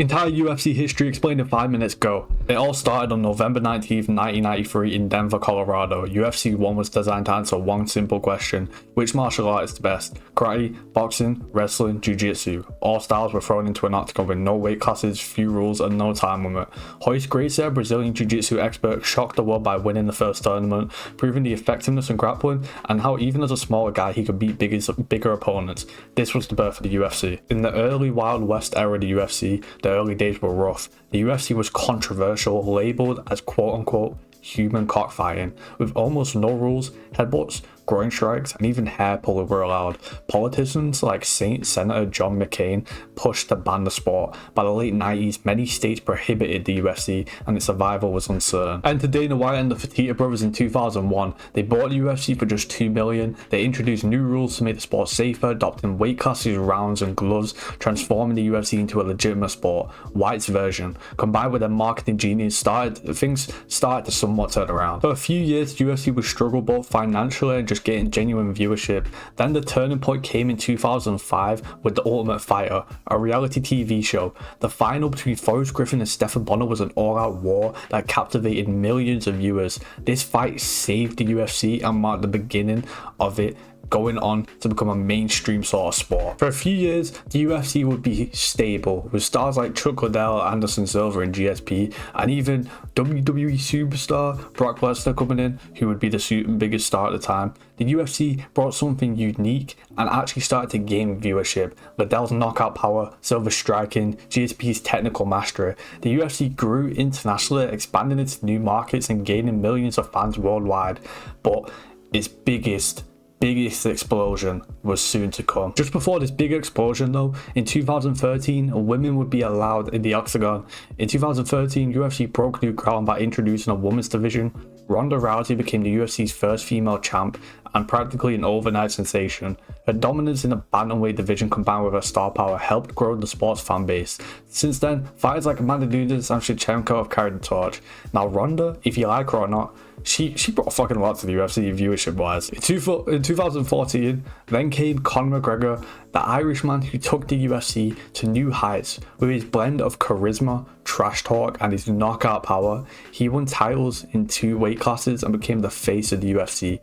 Entire UFC history explained in 5 minutes, go. It all started on November 19th, 1993 in Denver, Colorado. UFC 1 was designed to answer one simple question: which martial art is the best? Karate, boxing, wrestling, jiu-jitsu. All styles were thrown into an octagon with no weight classes, few rules, and no time limit. Royce Gracie, a Brazilian jiu-jitsu expert, shocked the world by winning the first tournament, proving the effectiveness in grappling and how even as a smaller guy he could beat bigger opponents. This was the birth of the UFC. In the early Wild West era of the UFC, the early days were rough. The UFC was controversial, labelled as quote-unquote human cockfighting, with almost no rules. Headbutts, groin strikes, and even hair pulling were allowed. Politicians like Senator John McCain pushed to ban the sport. By the late 90s, many states prohibited the UFC, and its survival was uncertain. Enter Dana White and the Fertitta brothers in 2001. They bought the UFC for just $2 million. They introduced new rules to make the sport safer, adopting weight classes, rounds, and gloves, transforming the UFC into a legitimate sport. White's version, combined with their marketing genius, things started to somewhat turn around. For a few years, the UFC would struggle both financially and just getting genuine viewership. Then the turning point came in 2005 with The Ultimate Fighter, a reality TV show. The final between Forrest Griffin and Stephen Bonner was an all-out war that captivated millions of viewers. This fight saved the UFC and marked the beginning of it going on to become a mainstream sort of sport. For a few years, the UFC would be stable, with stars like Chuck Liddell, Anderson Silva, and GSP, and even WWE superstar Brock Lesnar coming in, who would be the biggest star at the time. The UFC brought something unique and actually started to gain viewership. Liddell's knockout power, Silva's striking, GSP's technical mastery. The UFC grew internationally, expanding into new markets and gaining millions of fans worldwide. But its biggest explosion was soon to come. Just before this big explosion though, in 2013, women would be allowed in the Octagon. In 2013, UFC broke new ground by introducing a women's division. Ronda Rousey became the UFC's first female champ and practically an overnight sensation. Her dominance in the bantamweight division combined with her star power helped grow the sport's fan base. Since then, fighters like Amanda Nunes and Shevchenko have carried the torch. Now Ronda, if you like her or not, she brought fucking a lot to the UFC viewership wise. In 2014, then came Conor McGregor, the Irishman who took the UFC to new heights. With his blend of charisma, trash talk, and his knockout power, he won titles in 2 weight classes and became the face of the UFC.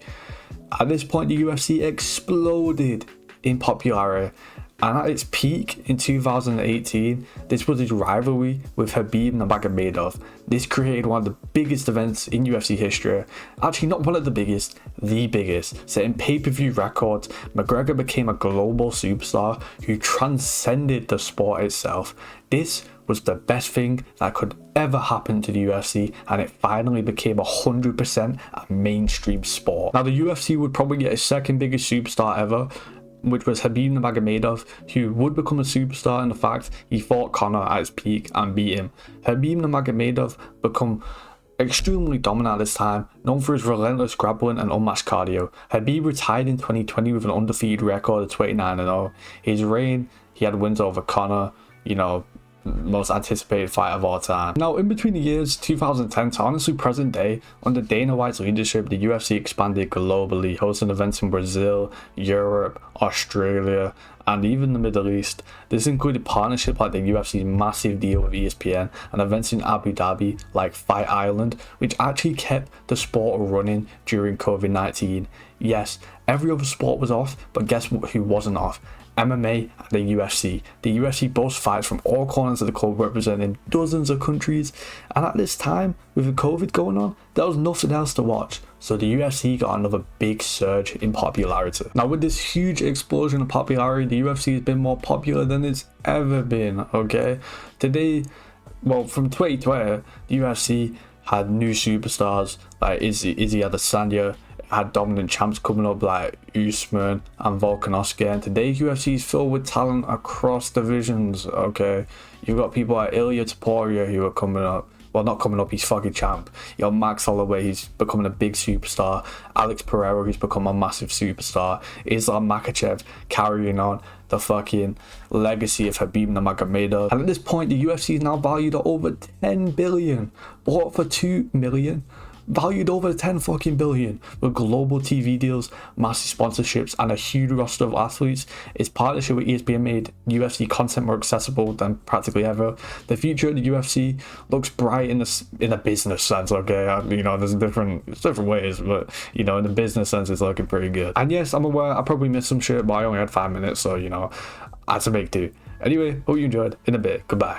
At this point, the UFC exploded in popularity, and at its peak in 2018, this was his rivalry with Khabib Nurmagomedov. This created one of the biggest events in UFC history. Actually, not one of the biggest, the biggest. Setting pay-per-view records, McGregor became a global superstar who transcended the sport itself. This was the best thing that could ever happen to the UFC, and it finally became 100% a mainstream sport. Now, the UFC would probably get its second biggest superstar ever, which was Khabib Nurmagomedov, who would become a superstar in the fact he fought Conor at his peak and beat him. Khabib Nurmagomedov become extremely dominant at this time, known for his relentless grappling and unmatched cardio. Khabib retired in 2020 with an undefeated record of 29-0. His reign, he had wins over Conor, most anticipated fight of all time. Now, in between the years 2010 to honestly present day, under Dana White's leadership, the UFC expanded globally, hosting events in Brazil, Europe, Australia, and even the Middle East. This included partnerships like the UFC's massive deal with ESPN and events in Abu Dhabi like Fight Island, which actually kept the sport running during COVID-19. Yes, every other sport was off, but guess who wasn't off? MMA and the UFC. The UFC boasts fights from all corners of the globe representing dozens of countries, and at this time, with COVID going on, there was nothing else to watch, so the UFC got another big surge in popularity. Now, with this huge explosion of popularity, the UFC has been more popular than it's ever been, okay? Today, well, from 2020, the UFC had new superstars like Izzy Adesanya, had dominant champs coming up like Usman and Volkanovski, and today's UFC is filled with talent across divisions, okay? You've got people like Ilya Topuria who are coming up. Well, not coming up, he's fucking champ. You got Max Holloway, he's becoming a big superstar. Alex Pereira, who's become a massive superstar. Islam Makhachev carrying on the fucking legacy of Khabib Nurmagomedov. And at this point, the UFC is now valued at over 10 billion. Bought for 2 million. valued over 10 fucking billion, with global TV deals, massive sponsorships, and a huge roster of athletes. Its partnership with ESPN made UFC content more accessible than practically ever. The future of the UFC looks bright in a business sense, okay? You know, there's different ways, but you know, in the business sense, it's looking pretty good. And yes, I'm aware I probably missed some shit, but I only had 5 minutes, so you know, I had to make do. Anyway, hope you enjoyed. In a bit, goodbye.